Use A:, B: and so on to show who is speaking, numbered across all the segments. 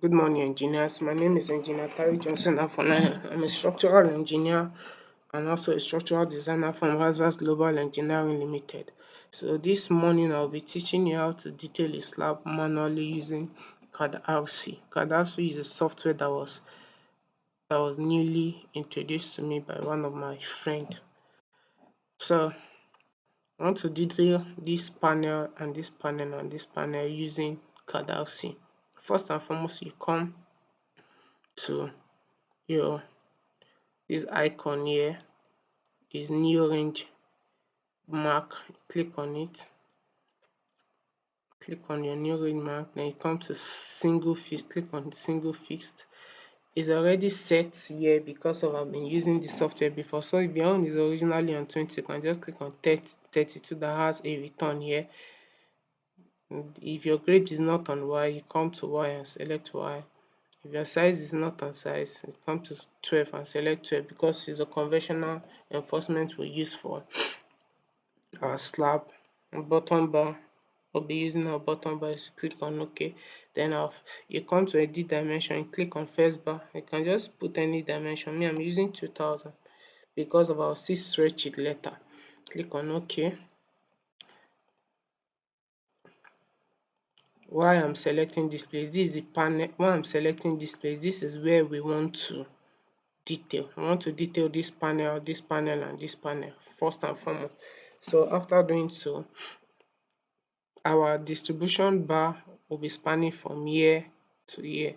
A: Good morning, engineers. My name is Engineer Engr.AFOLAYAN. I'm a structural engineer and also a structural designer from WHATSUP Global Engineering Limited. So this morning I'll be teaching you how to detail a slab manually using Cads. Cads is a software that was newly introduced to me by one of my friends. So I want to detail this panel and this panel and this panel using Cads. First and foremost, you come to your this icon here is new range mark. Click on it, click on your new range mark, then you come to single fixed, click on single fixed. It's already set here because of I've been using the software before. So if your own is originally on 20, you can just click on 32 that has a return here. And if your grade is not on Y, you come to Y and select Y. If your size is not on size, you come to 12 and select 12 because it's a conventional enforcement we use for our slab. And bottom bar, we'll be using our bottom bar. So click on OK. Then you come to edit dimension, you click on first bar. You can just put any dimension. Me, I'm using 2000 because of our see stretch it later. Click on OK. While I'm selecting this place, this is the panel. While I'm selecting this place, this is where we want to detail. I want to detail this panel, and this panel first and foremost. So after doing so, our distribution bar will be spanning from here to here.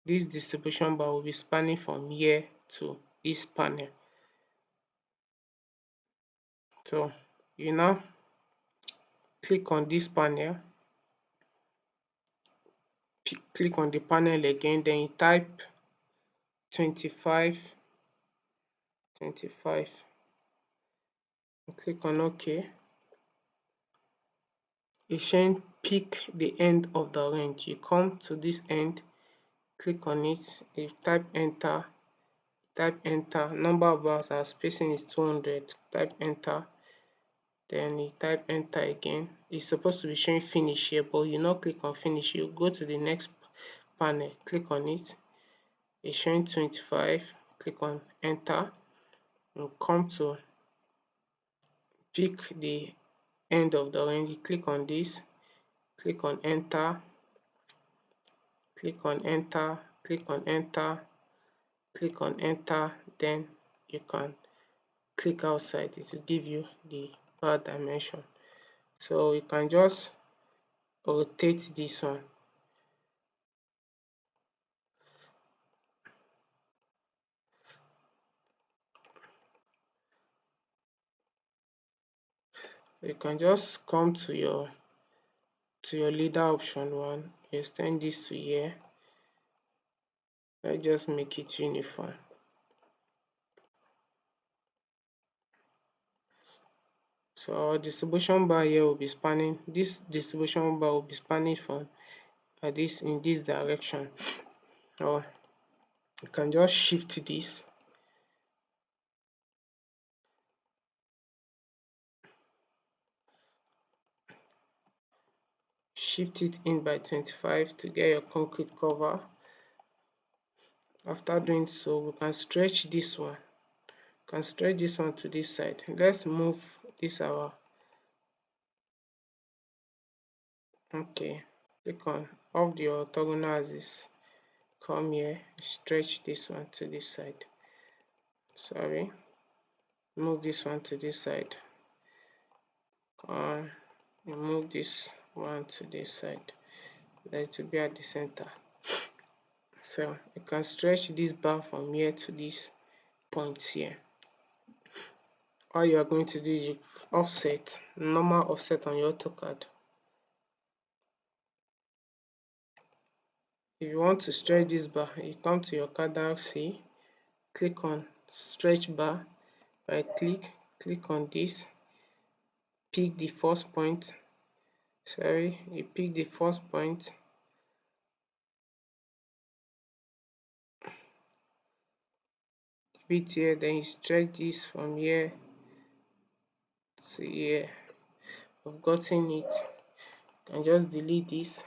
A: This distribution bar will be spanning from here to this panel. So you now click on this panel, click on the panel again, then you type 25, and click on OK. You then pick the end of the range. You come to this end, click on it, you type enter, number of bars, our spacing is 200, type enter, then you type enter again. It's supposed to be showing finish here, but you not click on finish. You go to the next panel, click on it, it's showing 25, click on enter, and come to pick the end of the range. You click on this, click on enter, click on enter, click on enter, click on enter, then you can click outside. It will give you the bar dimension. So you can just rotate this one. You can just come to your leader option one, extend this to here. Let's just make it uniform. So our distribution bar here will be spanning, this distribution bar will be spanning from in this direction. Or you can just shift this, shift it in by 25 to get your concrete cover. After doing so, we can stretch this one. To this side. Let's move this our click on off the orthogonal axis, come here, stretch this one to this side, move this one to this side, move this one to this side, that will be at the center. So you can stretch this bar from here to this point here. All you are going to do is offset, normal offset on your AutoCAD. If you want to stretch this bar, you come to your Cads, click on stretch bar, right click on this, pick the first point, you pick the first point, fit here, then you stretch this from here to here. I've gotten it. You can just delete this.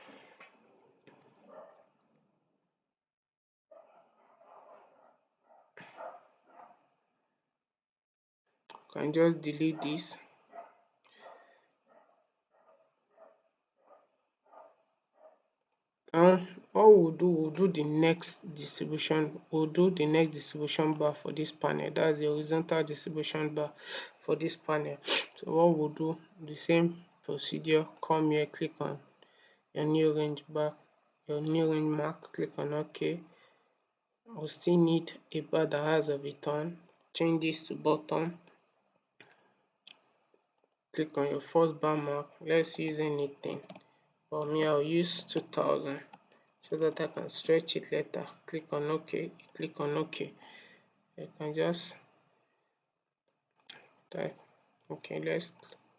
A: can just delete this. And what we'll do the next distribution. We'll do the next distribution bar for this panel. That's the horizontal distribution bar for this panel. So what we'll do, the same procedure. Come here, click on your new range bar, your new range mark, click on OK. We'll still need a bar that has a return. Change this to bottom. Click on your first bar mark. Let's use anything. For me, I'll use 2000 so that I can stretch it later. Click on OK. Click on OK. You can just type. Okay, let's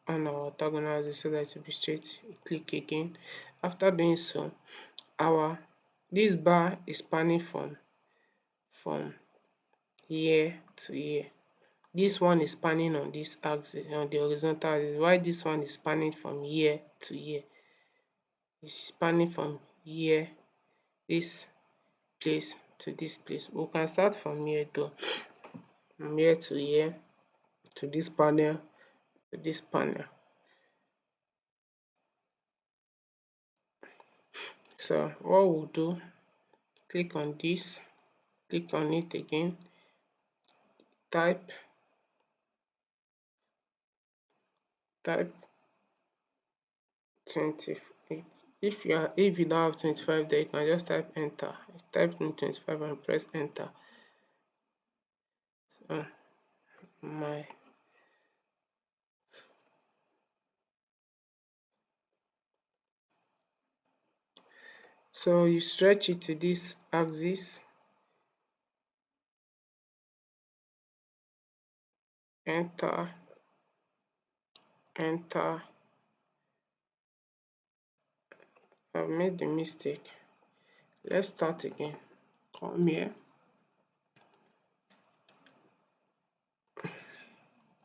A: on our orthogonal axis so that it will be straight. Click again. After doing so, this bar is spanning from here to here. This one is spanning on this axis, on the horizontal axis, while this one is spanning from here to here. It's spanning from here, this place to this place. We can start from here though. From here to here, to this panel, to this panel. So what we'll do, click on this, click on it again, type 20. If you don't have 25 there, you can just type enter. Type in 25 and press enter. So you stretch it to this axis, enter, enter. I've made the mistake. Let's start again. Come here,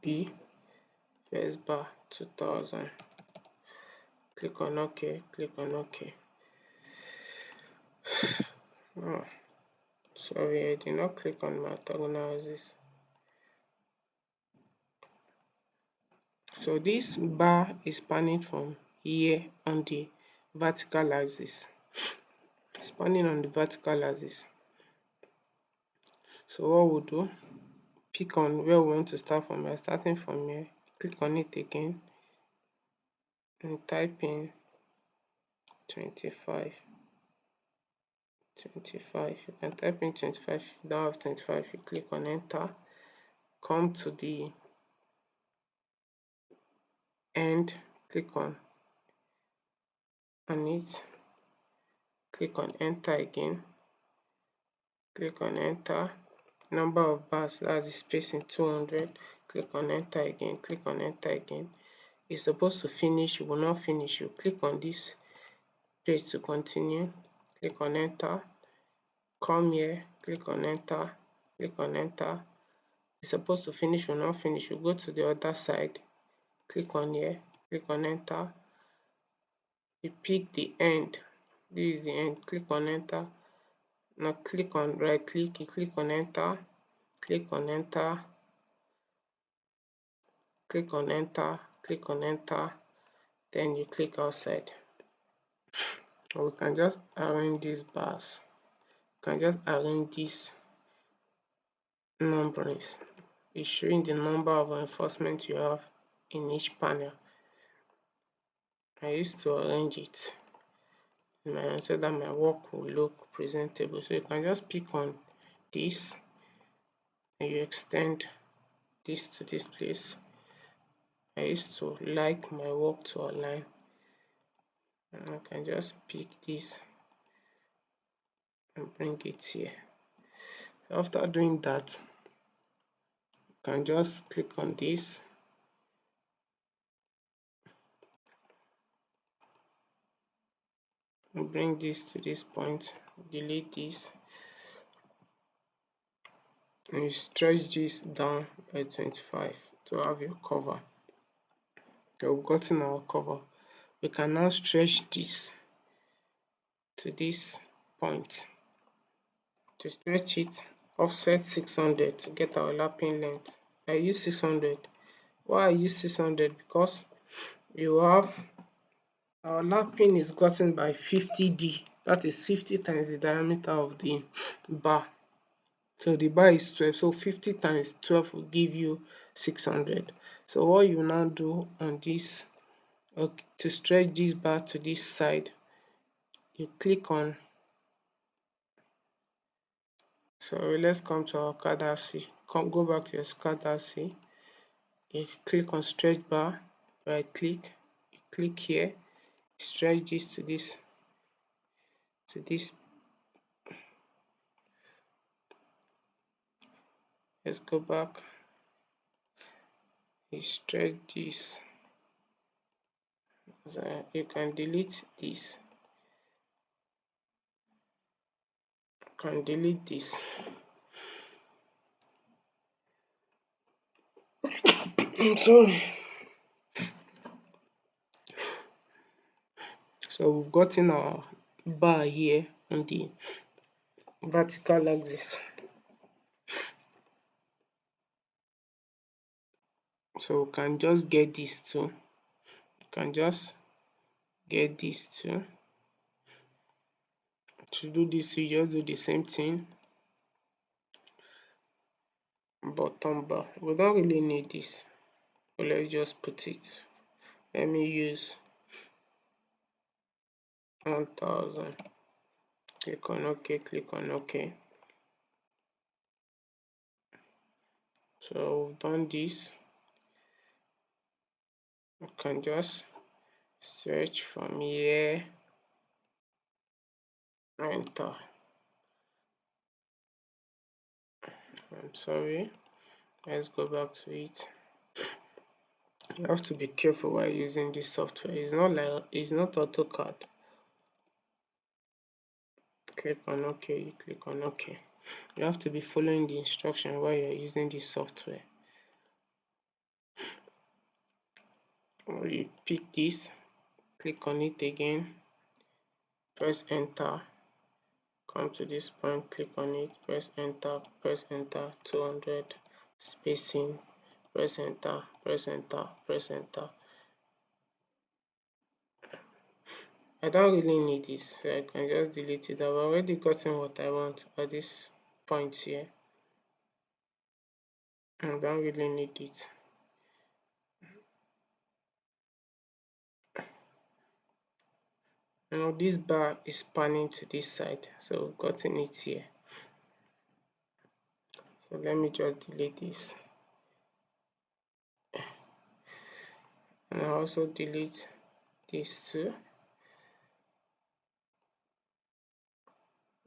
A: B, first bar, 2000. Click on OK, click on OK. Oh, sorry, I did not click on my orthogonal axis. So this bar is spanning from here on the vertical axis. Spanning on the vertical axis. So what we'll do, pick on where we want to start from. We're starting from here. Click on it again and type in 25. 25. You can type in 25. If you don't have 25, you click on enter. Come to the end, click on it. Click on enter again. Click on enter. Number of bars, that's the spacing, 200. Click on enter again. Click on enter again. It's supposed to finish. You will not finish. You click on this page to continue. Click on enter. Come here. Click on enter. Click on enter. It's supposed to finish. Will not finish. You go to the other side. Click on here. Click on enter. You pick the end. This is the end. Click on enter. Now click on right click. You click on enter. Click on enter. Click on enter. Click on enter. Then you click outside. Or we can just arrange these bars. You can just arrange these numberings. It's showing the number of reinforcements you have in each panel. I used to arrange it so that my work will look presentable. So you can just pick on this and you extend this to this place. I used to like my work to align, and I can just pick this and bring it here. After doing that, you can just click on this and bring this to this point, delete this, and you stretch this down by 25 to have your cover. So we've gotten our cover. We can now stretch this to this point. To stretch it, offset 600 to get our lapping length. I use 600 Why I use 600? Because you have our lapping is gotten by 50D. That is 50 times the diameter of the bar. So the bar is 12. So 50 times 12 will give you 600. So what you now do on this, to stretch this bar to this side, you click on, so let's come to our Cads. Go back to your Cads. You click on stretch bar, right click, you click here, stretch this to this. Let's go back, you stretch this. So you can delete this, I'm sorry. So we've gotten our bar here on the vertical axis. So we can just get these two. You can just get these two. To do this, you just do the same thing. Bottom bar. We don't really need this. So let's just put it. Let me use 1000. Click on OK. Click on OK. So we've done this. You can just search from here. Enter. I'm sorry. Let's go back to it. You have to be careful while using this software. It's not AutoCAD. Click on OK. You click on OK. You have to be following the instruction while you're using this software. You pick this, click on it again, press enter, come to this point, click on it, press enter, 200, spacing, press enter, press enter, press enter. I don't really need this, so I can just delete it. I've already gotten what I want at this point here. I don't really need it. Now this bar is panning to this side, so we've gotten it here. So let me just delete this. And I also delete these two.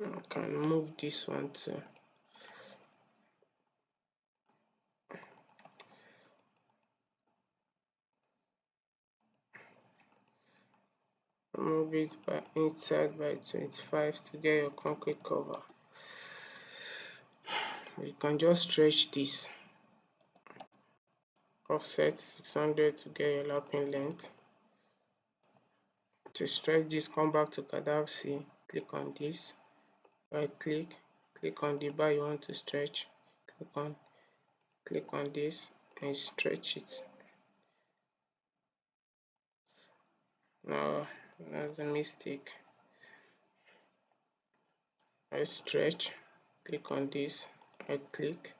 A: I can move this one too. Move it by inside by 25 to get your concrete cover. You can just stretch this. Offset 600 to get your lapping length. To stretch this, come back to Cads, click on this, right click, click on the bar you want to stretch, click on this and stretch it. Now that's a mistake. I stretch, click on this, right click,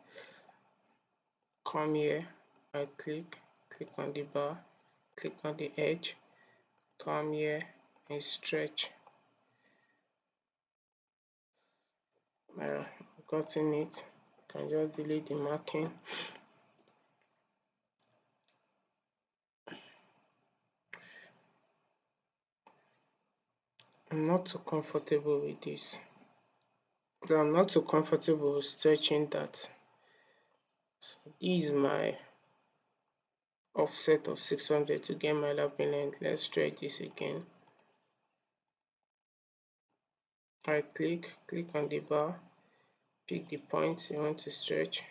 A: come here, right click, click on the bar, click on the edge, come here and stretch. Gotten it. You can just delete the marking. I'm not too comfortable with this. So I'm not too comfortable stretching that. So this is my offset of 600 to get my lapping length. Let's stretch this again. Right click, click on the bar, pick the point you want to stretch.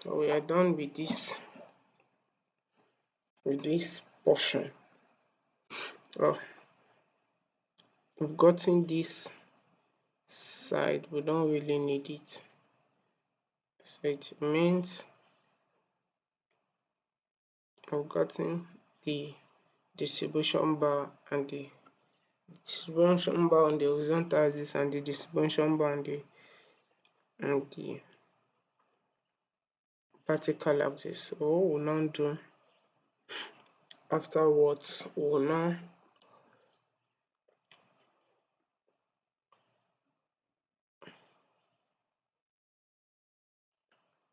A: So we are done with this. with this portion. Oh, we've gotten this side, we don't really need it, so it means we've gotten the distribution bar and the distribution bar on the horizontal axis and the distribution bar on the vertical axis. So what we'll now do afterwards, we'll now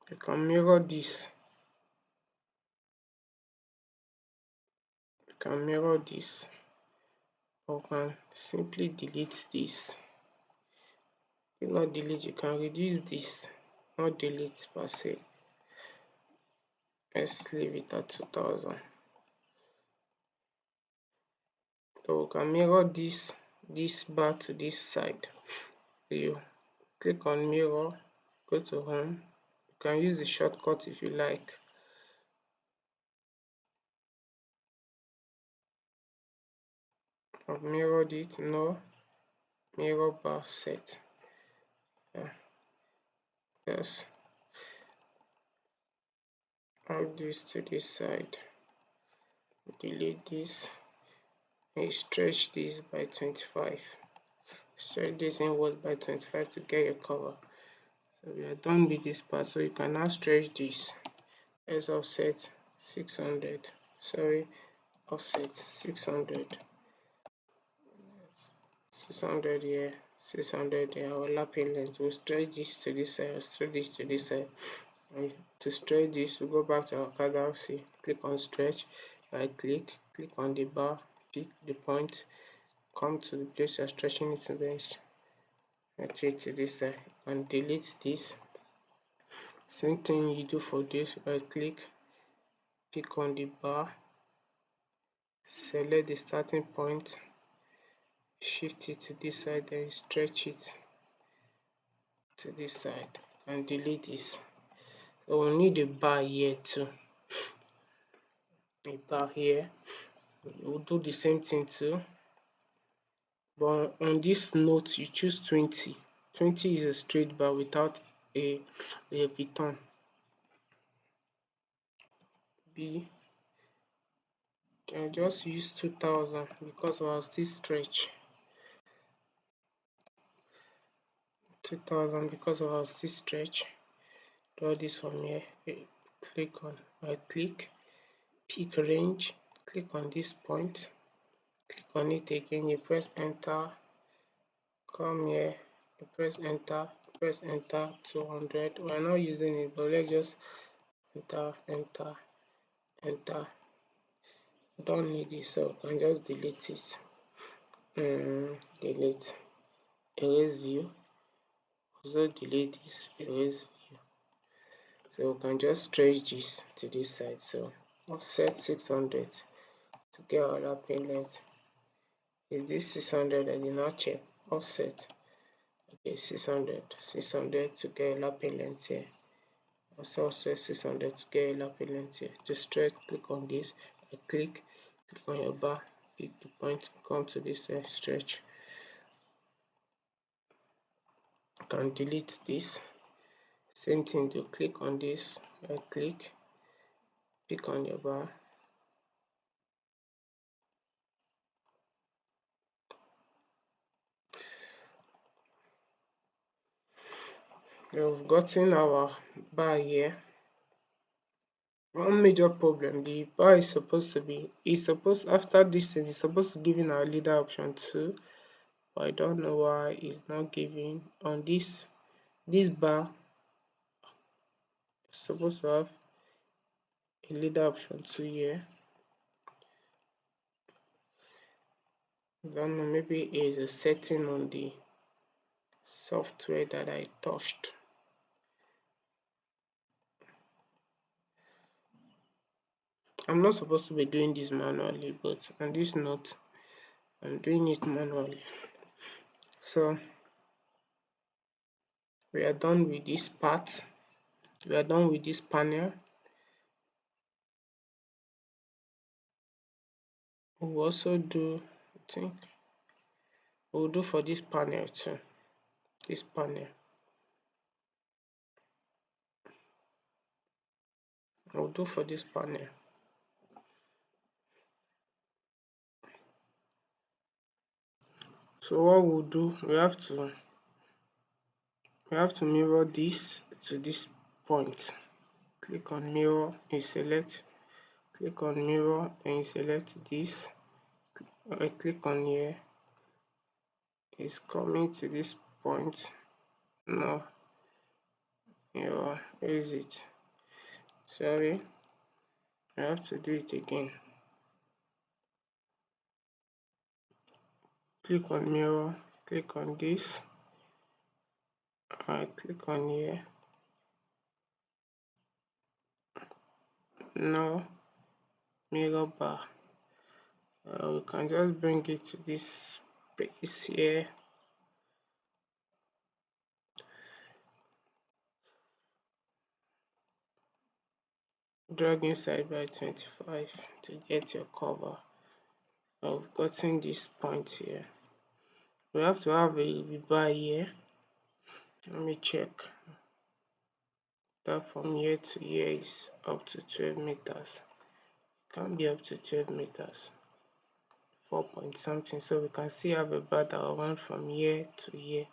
A: you can mirror this, you can mirror this, or can simply delete this. If not delete, you can reduce this, not delete per se. Let's leave it at 2000. So we can mirror this bar to this side. So you click on mirror, go to home. You can use the shortcut if you like. I've mirrored it. No, mirror bar set. Yeah. Yes. Add this to this side. Delete this. And stretch this by 25. Stretch this inwards by 25 to get your cover. So we are done with this part. So you can now stretch this. Let's offset 600. Sorry, offset 600. 600 here, 600 here. Overlapping length. We'll stretch this to this side, stretch this to this side. And to stretch this, we'll go back to our card. See, click on stretch, right click, click on the bar, pick the point, come to the place you're stretching it against, rotate to this side, and delete this. Same thing you do for this, right click, pick on the bar, select the starting point, shift it to this side, then stretch it to this side and delete this. So we'll need a bar here too, a bar here. We'll do the same thing too, but on this note you choose 20. 20 is a straight bar without a return. B, can just use 2000 because I'll still stretch. 2000 because I'll still stretch. Draw this from here. Click on right click, pick range, click on this point, click on it again, you press enter, come here, you press enter 200. We're not using it, but let's just enter. Don't need it, so I can just delete it. Delete, erase view, also delete this, erase view. So we can just stretch this to this side. So offset 600 to get our wrapping length. Is this 600? I did not check. Offset. Okay, 600 to get a lapping length here. Also offset 600 to get a lapping length here. To stretch, click on this. Click on your bar, pick the point, come to this stretch. You can delete this. Same thing, to click on this, right click, pick on your bar. We've gotten our bar here. One major problem, the bar is supposed to be, after this thing, it's supposed to give in our leader option 2, but I don't know why it's not giving on this bar. It's supposed to have a leader option 2 here. I don't know, maybe it is a setting on the software that I touched. I'm not supposed to be doing this manually, but on this note, I'm doing it manually. So we are done with this part. We are done with this panel. we'll also do, I think we'll do for this panel too, this panel. We'll do for this panel. So what we'll do, we have to mirror this to this point. Click on mirror, you select, click on mirror and you select this. I click on here, it's coming to this point. Now mirror, where is it? Sorry, I have to do it again. Click on mirror, click on this, I click on here. Now mirror bar, we can just bring it to this space here. Drag inside by 25 to get your cover. I've gotten this point here. We have to have a bar here. Let me check that from here to here is up to 12 meters. It can't be up to 12 meters, 4 point something. So we can still have a bar that will run from here to here.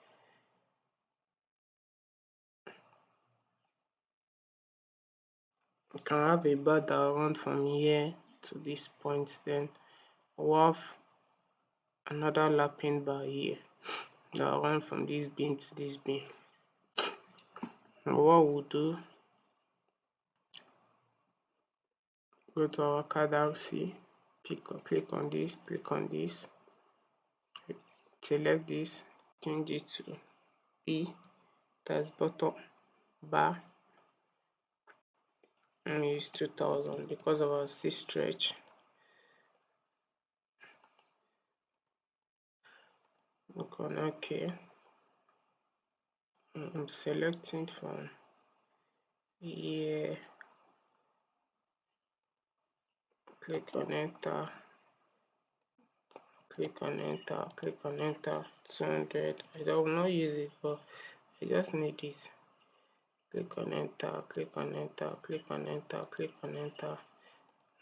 A: We can have a bar that will run from here to this point. Then we'll have another lapping bar here that will run from this beam to this beam. And what we'll do, go to our Cads, click on this, select this, change it to B, that's bottom bar, and use 2000 because of our C stretch. Click on OK. I'm selecting from here, click on enter, click on enter, 200. I don't not use it, but I just need this. Click on enter, click on enter, click on enter, click on enter.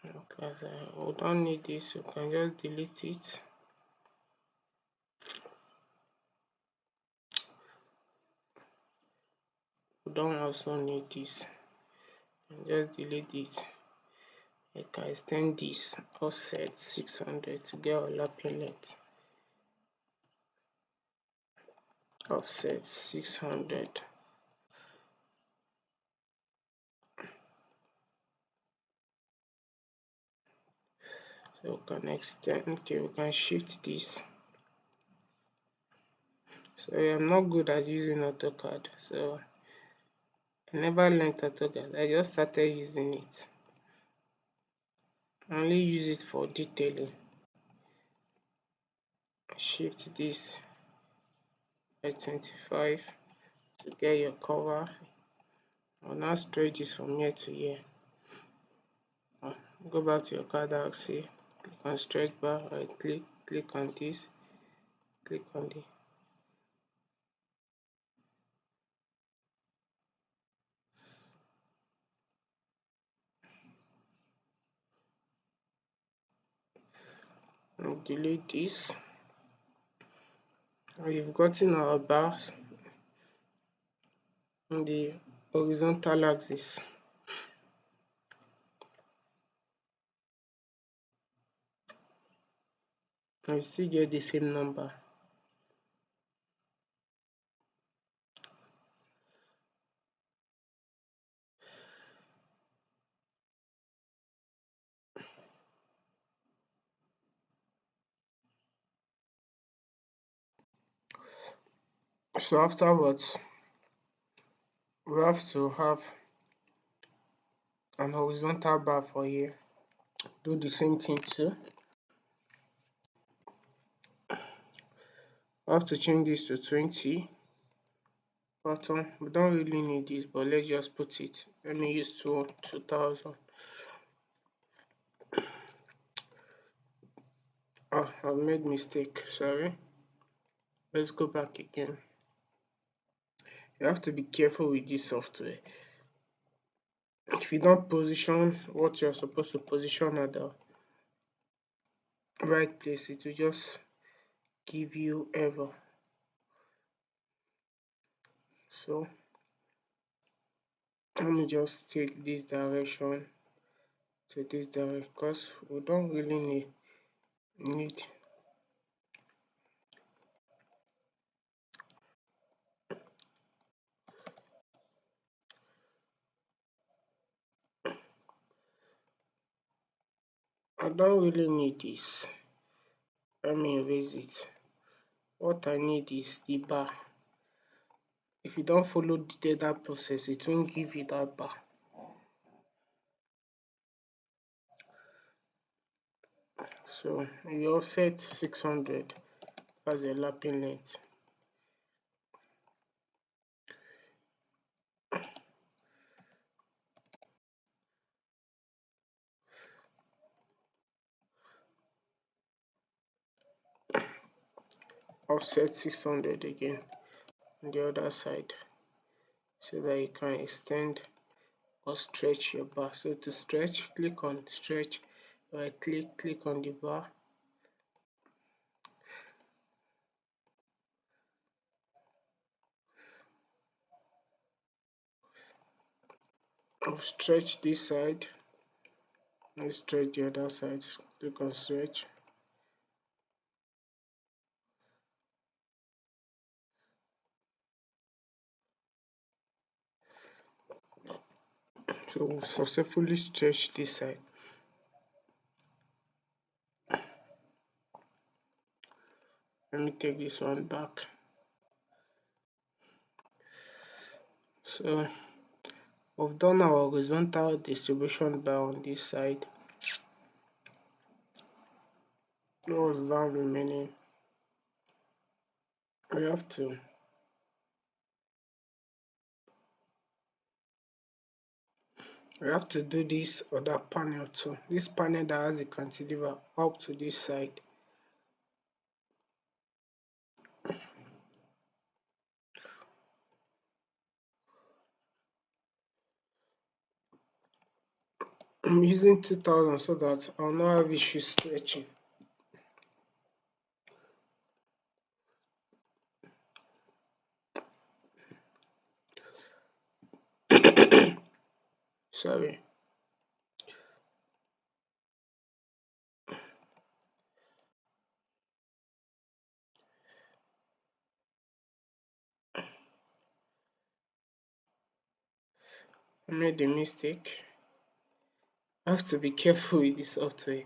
A: Because we don't need this, you can just delete it. We don't also need this, and just delete it. I can extend this offset 600 to get our lapping length. Offset 600. So we can extend, okay, we can shift this. So I'm not good at using AutoCAD, so I never learned AutoCAD. I just started using it. I only use it for detailing. Shift this by 25 to get your cover. I'll now stretch this from here to here. Go back to your Cads, click on stretch bar, right click on this, click on the and delete this. We've gotten our bars on the horizontal axis. We still get the same number. So afterwards, we have to have an horizontal bar for here. Do the same thing too. We have to change this to 20. Bottom, we don't really need this, but let's just put it. Let me use 2000. I've made mistake, sorry. Let's go back again. You have to be careful with this software. If you don't position what you're supposed to position at the right place, it will just give you error. So let me just take this direction to this direction, because we don't really need I don't really need this. Let me erase it. What I need is the bar. If you don't follow the data process, it won't give you that bar. So you offset 600 as a lapping length. Offset 600 again on the other side, so that you can extend or stretch your bar. So to stretch, click on stretch, right click on the bar, stretch this side, and stretch the other side. Click on stretch. So we've successfully stretched this side. Let me take this one back. So we've done our horizontal distribution bar on this side. What's down remaining? We have to do this other panel too. This panel that has a cantilever up to this side. I'm using 2000 so that I'll not have issues stretching. Sorry. I made a mistake. I have to be careful with the software.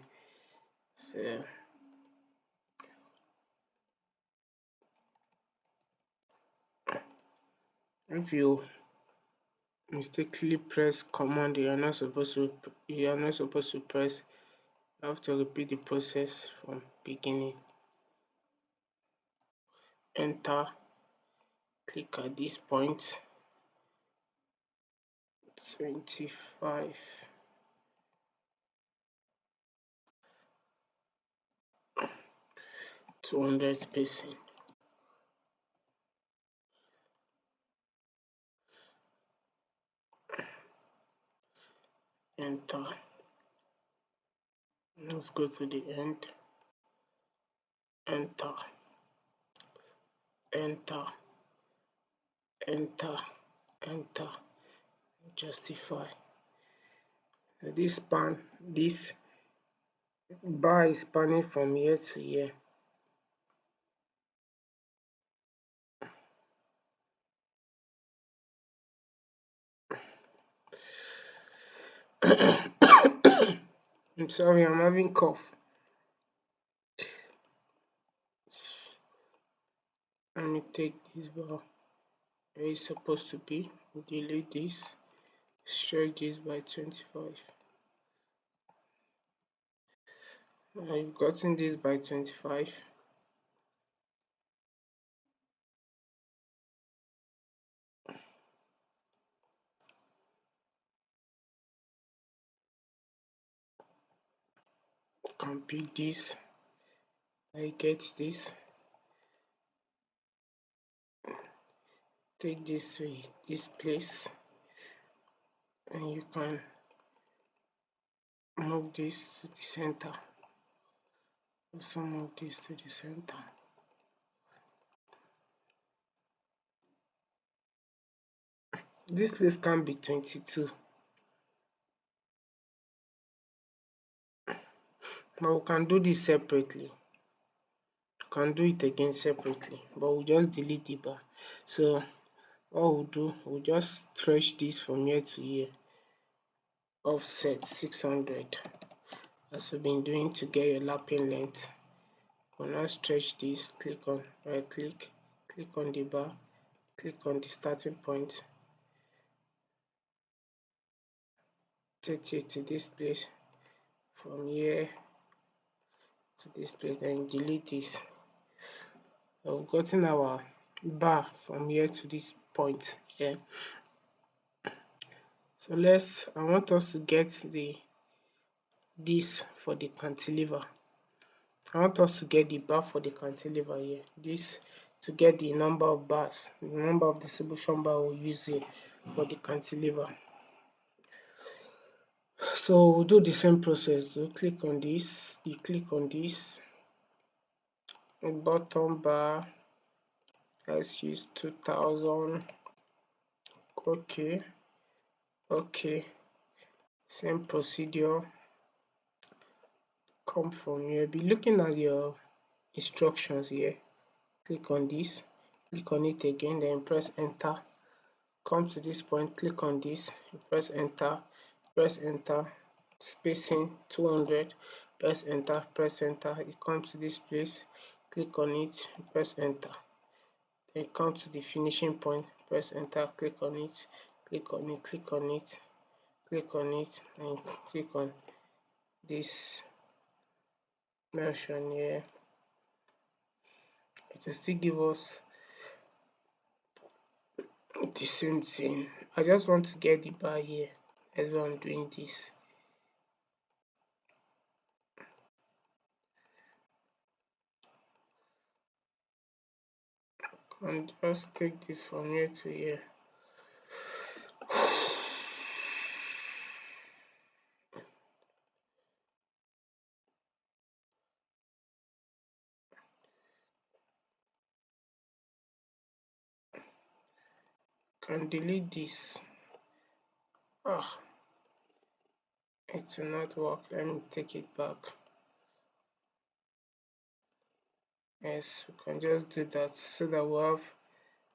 A: So if you mistakenly press command you are not supposed to press, you have to repeat the process from beginning. Enter, click at this point, 25, 200 spacing. Enter. Let's go to the end. Enter, enter, enter, enter, justify. This bar is spanning from here to here. I'm sorry, I'm having cough. Let me take this bar where it's supposed to be, delete this, stretch this by 25. I've gotten this by 25. Can pick this, I get this, take this to this place, and you can move this to the center. Also move this to the center. This place can be 22, but we can do this separately. Can do it again separately, but we'll just delete the bar. So what we'll do, we'll just stretch this from here to here, offset 600, as we've been doing to get your lapping length. We'll now stretch this, click on right click, click on the bar, click on the starting point, take it to this place, from here to this place, then delete this. So we've gotten our bar from here to this point here. So I want us to get this for the cantilever. I want us to get the bar for the cantilever here. This to get the number of bars, the number of distribution bar we'll use here for the cantilever. So we'll do the same process. You click on this, you click on this, bottom bar, let's use 2000. Okay, okay, same procedure. Come from here, be looking at your instructions here. Click on this, click on it again, then press enter. Come to this point, click on this, press enter, spacing 200, press enter, you come to this place, click on it, press enter, then come to the finishing point, press enter, click on it, click on it, click on it, click on it, and click on this mention here. It will still give us the same thing. I just want to get the bar here. That's why I'm doing this. And just take this from here to here. Can delete this. It will not work. Let me take it back. Yes, we can just do that so that we have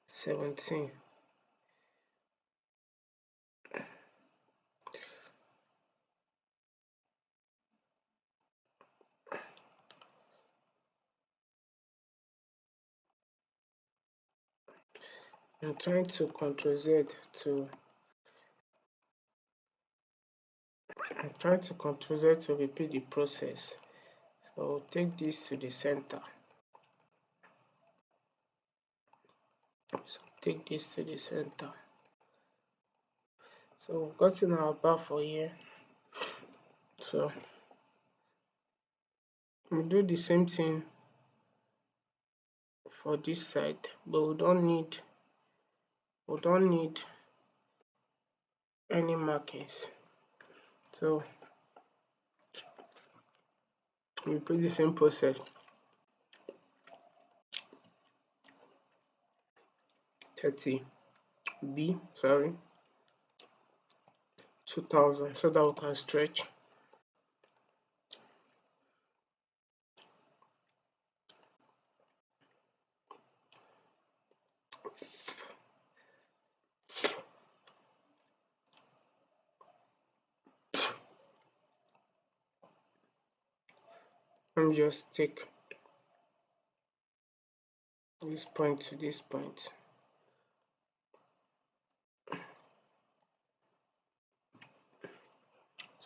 A: 17. I'm trying to Ctrl Z to repeat the process. So I'll take this to the center. So take this to the center. So we've gotten our bar for here. So we'll do the same thing for this side, but we don't need any markings. So we repeat the same process. 2000, so that we can stretch. Let me just take this point to this point.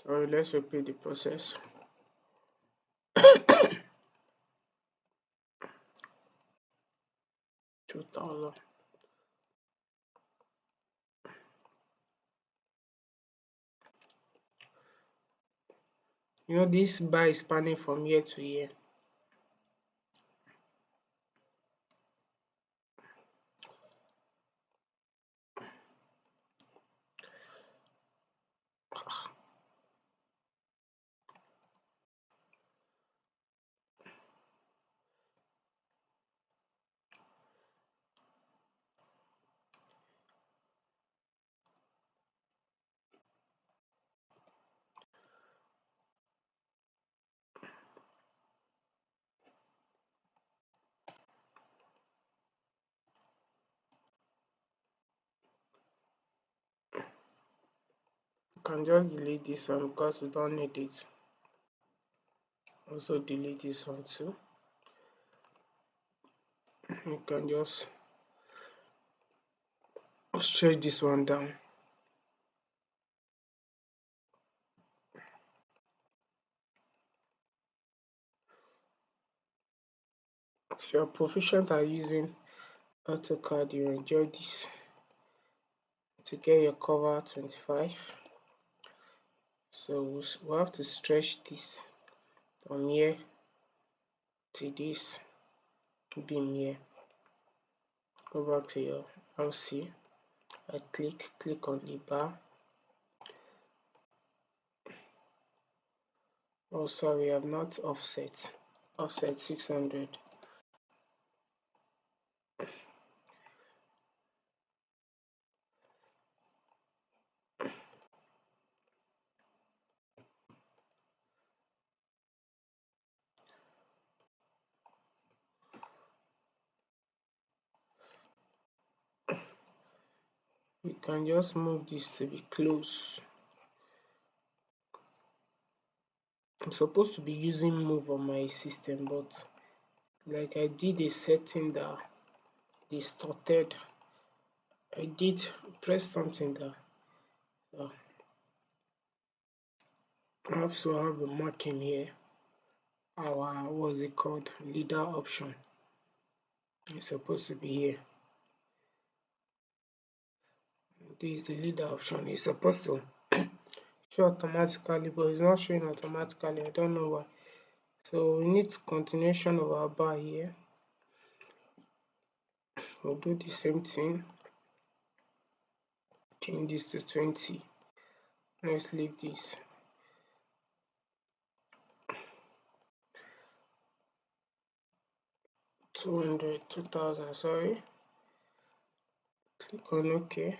A: So let's repeat the process. 2000. You know, this bar is spanning from here to here. can just delete this one because we don't need it. Also delete this one too. You can just stretch this one down. If you're proficient at using AutoCAD, you enjoy this. To get your cover 25, so we have to stretch this from here to this beam here. Go back to your LC. I click on the bar. Oh sorry, I have not offset 600. We can just move this to be close. I'm supposed to be using move on my system, but like I did a setting that distorted. I did press something that I also have a marking here. Our what's it called, leader option. It's supposed to be here. This is the leader option. It's supposed to show automatically, but it's not showing automatically. I don't know why. So we need continuation of our bar here. We'll do the same thing. Change this to 20. Let's leave this. $200, 2000, sorry. Click on OK.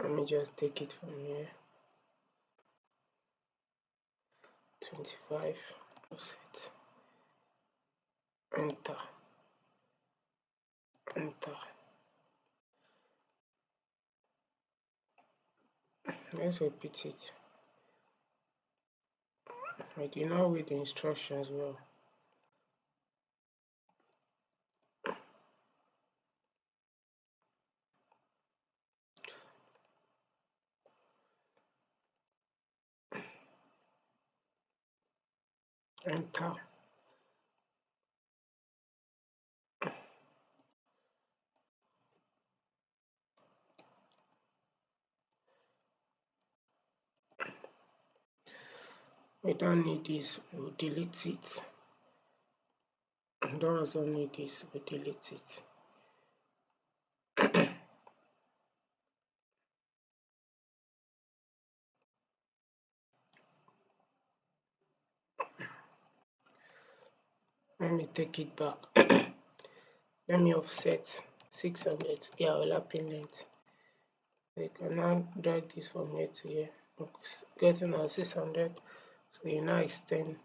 A: Let me just take it from here. 25, set, enter, enter. Let's repeat it. I did not read the instructions well. Enter. We don't need this, we'll delete it. We don't also need this, we'll delete it. Let me take it back. Let me offset 600 to get overlapping length. You can now drag this from here to here. Getting our 600. So you now extend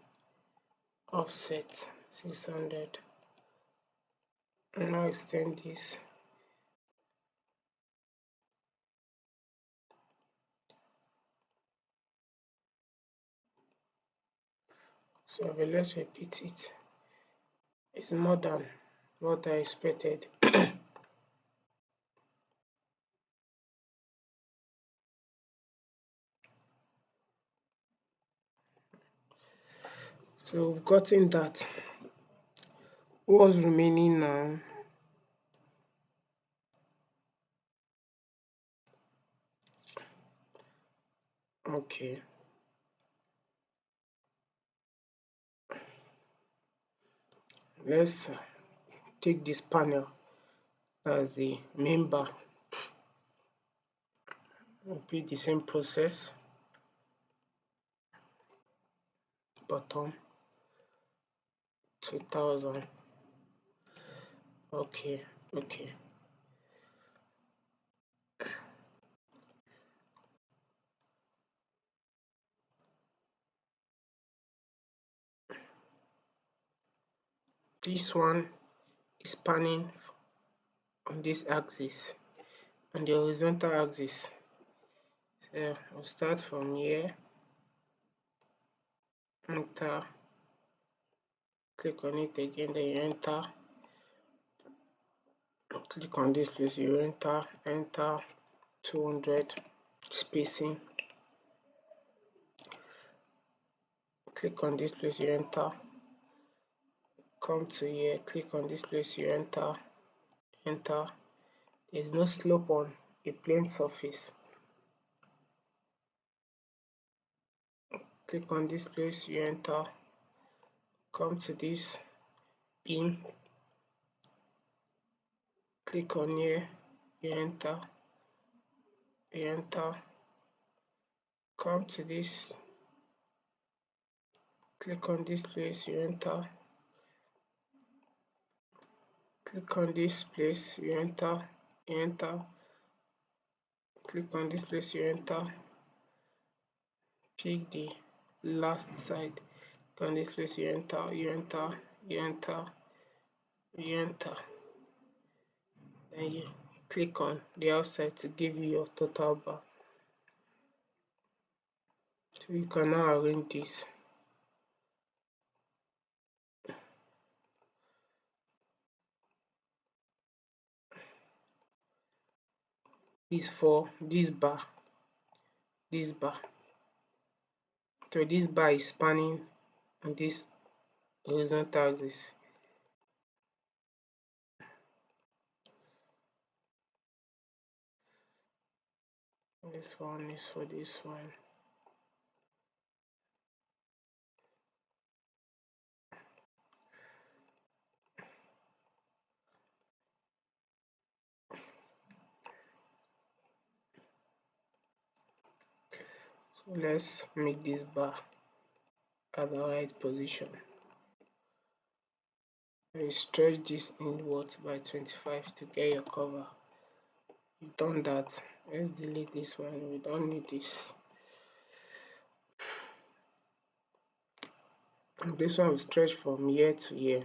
A: offset 600. And now extend this. So let's repeat it. It's more than what I expected. So we've gotten that. What's remaining now? Okay. Let's take this panel as the main bar. Repeat the same process. Bottom 2000. Okay. This one is spanning on this axis, on the horizontal axis. So we'll start from here, enter, click on it again, then you enter, click on this place, you enter 200 spacing, click on this place, you enter, come to here, click on this place, you enter, there's no slope on a plane surface, click on this place, you enter, come to this beam, click on here, you enter, come to this, click on this place, you enter, click on this place, you enter, click on this place, you enter, pick the last side, click on this place, you enter, then you click on the outside to give you your total bar. So you can now arrange this. This for this bar. So this bar is spanning on this horizontal axis. This one is for this one. So let's make this bar at the right position. You stretch this inwards by 25 to get your cover. You've done that. Let's delete this one. We don't need this. And this one will stretch from here to here.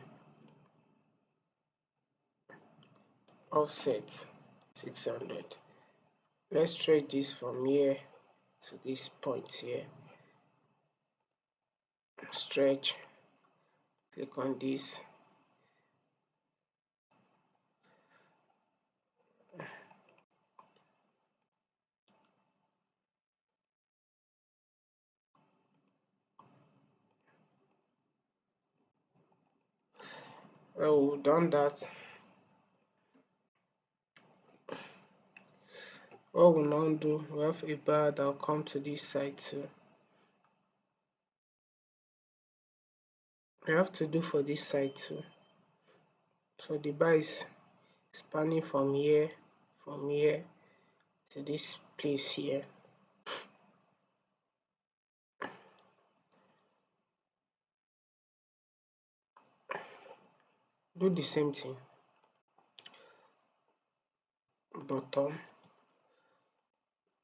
A: Offset 600. Let's stretch this from here to this point here. Stretch. Click on this. Well, we've done that. What we'll now do, we have a bar that will come to this side too. We have to do for this side too. So the bar is spanning from here to this place here. Do the same thing. Bottom.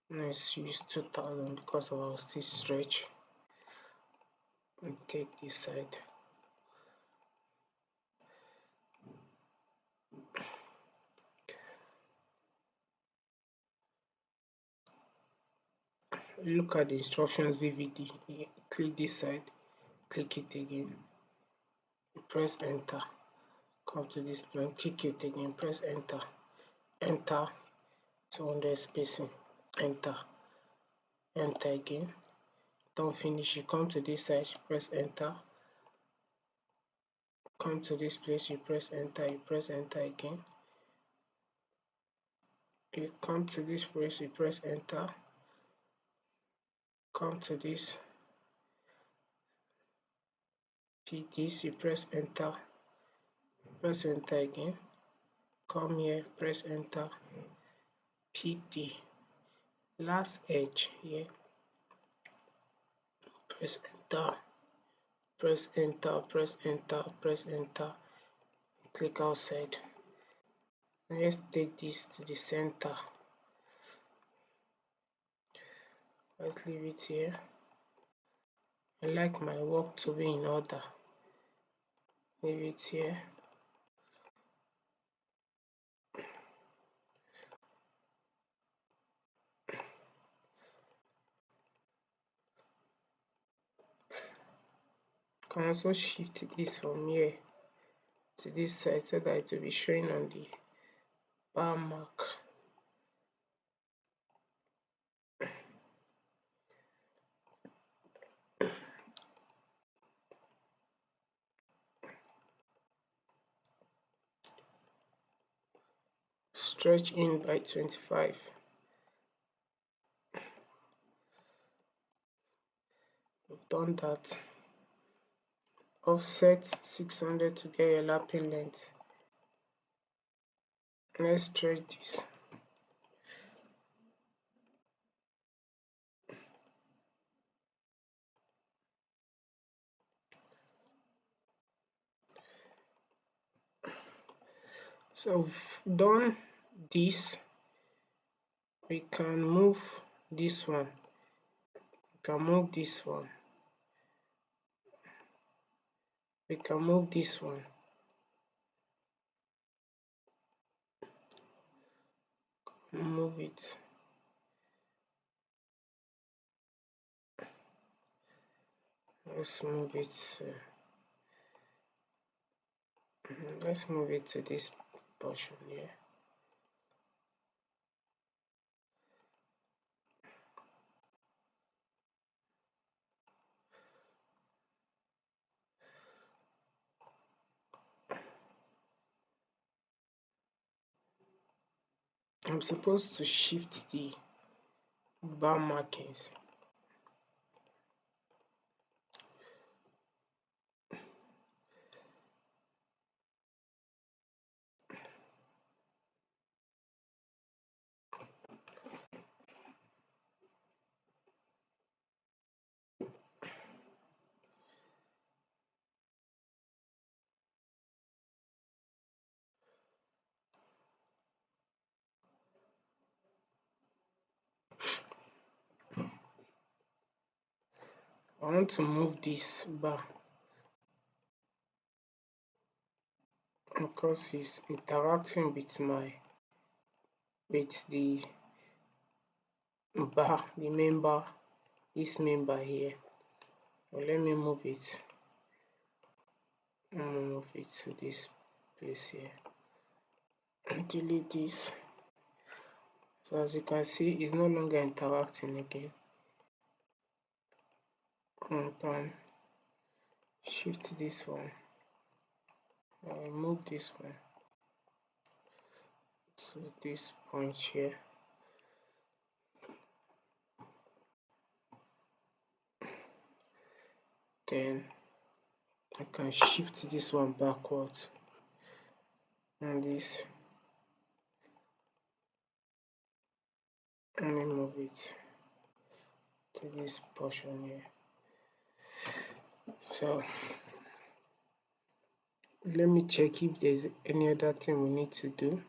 A: Let's use 2000 because of our stitch stretch. And take this side. Look at the instructions vividly. Click this side, click it again, press enter, come to this plan, click it again, press enter, 200 spacing, enter again. Don't finish, you come to this side, you press enter, come to this place, you press enter again, you come to this place, you press enter, come to this, pick this, you press enter again, come here, press enter, pick the last edge here, press enter, click outside. And let's take this to the center. Let's leave it here. I like my work to be in order. leave it here. Can also shift this from here to this side so that it will be showing on the bar mark. Stretch in by 25. We've done that. Offset 600 to get your lapping length. Let's stretch this. So we've done this. We can move this one. We can move this one. We can move this one. Move it. Let's move it. Let's move it to this portion here. I'm supposed to shift the bar markings. I want to move this bar because it's interacting with the bar, the main bar, this main bar here. Well, let me move it. I'm gonna move it to this place here. Delete this. So as you can see, it's no longer interacting again. And shift this one. I will move this one to this point here. Then I can shift this one backwards, and this, let me move it to this portion here. So let me check if there's any other thing we need to do.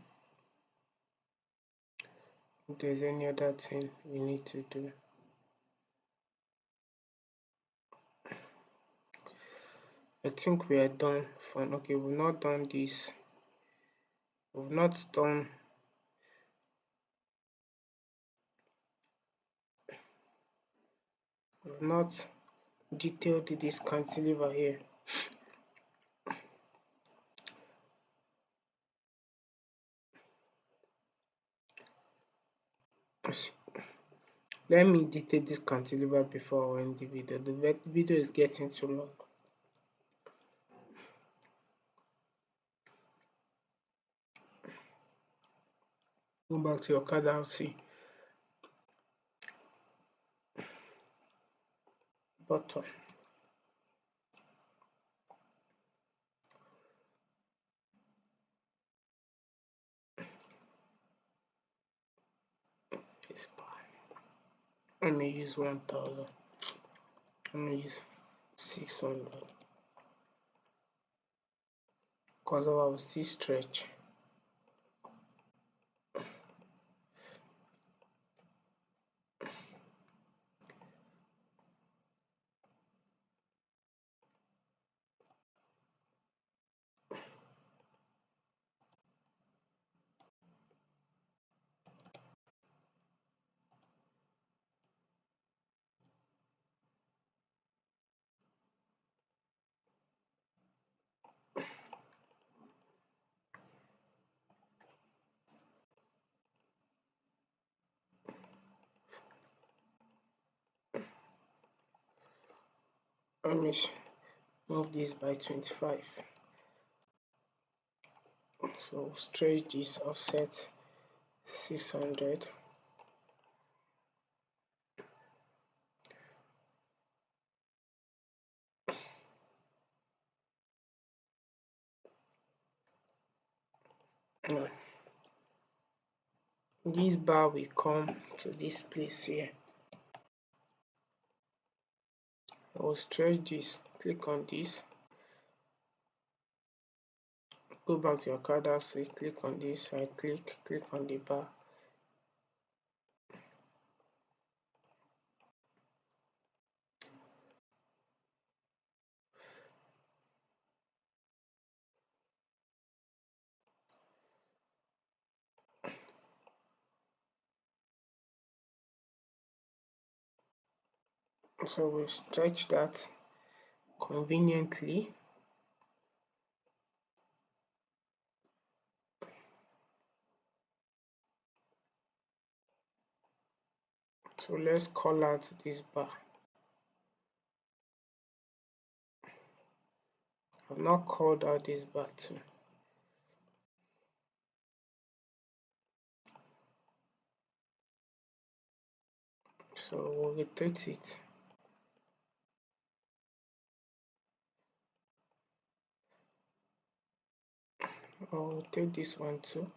A: If there's any other thing we need to do. I think we are done for, okay, we've not done this. We've not done we've not detailed this cantilever here. Let me detail this cantilever before I end the video. The video is getting too long. Go back to your card out, see. Bottom. This part. Let me use 1000. Let me use 600. Because I will still stretch. let me move this by 25. So stretch this, offset 600. Now, this bar will come to this place here. I will stretch this, click on this, go back to your Cads, click on this, right click on the bar. So we'll stretch that conveniently. So let's call out this bar. I've not called out this bar too. So we'll rotate it. I'll rotate this one too.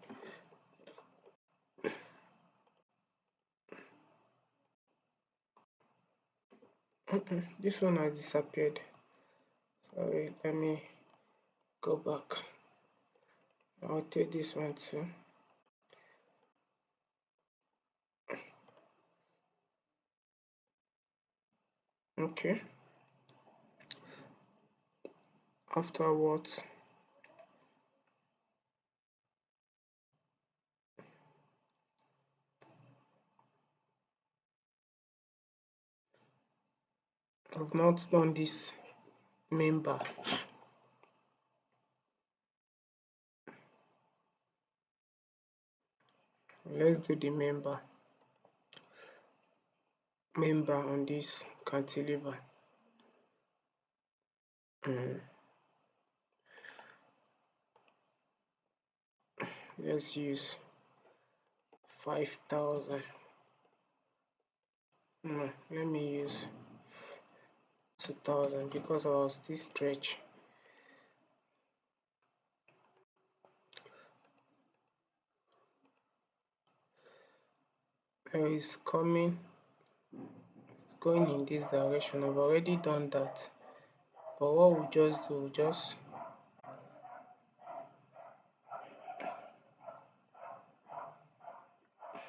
A: This one has disappeared. Sorry, let me go back. I'll take this one too. Okay. Afterwards, I've not done this main bar. Let's do the main bar on this cantilever. Let's use 5,000. No, let me use 2,000 because I was still stretch. It's coming, it's going in this direction. I've already done that, but what we'll just do,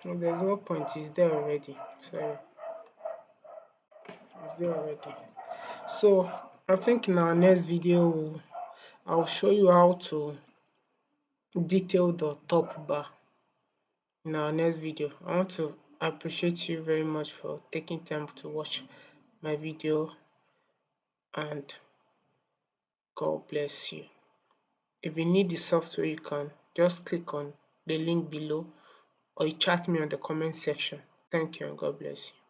A: there's no point, it's there already. Sorry, it's there already. So I think in our next video I'll show you how to detail the top bar. In our next video, I want to appreciate you very much for taking time to watch my video, and God bless you. If you need the software, you can just click on the link below or you chat me on the comment section. Thank you and God bless you.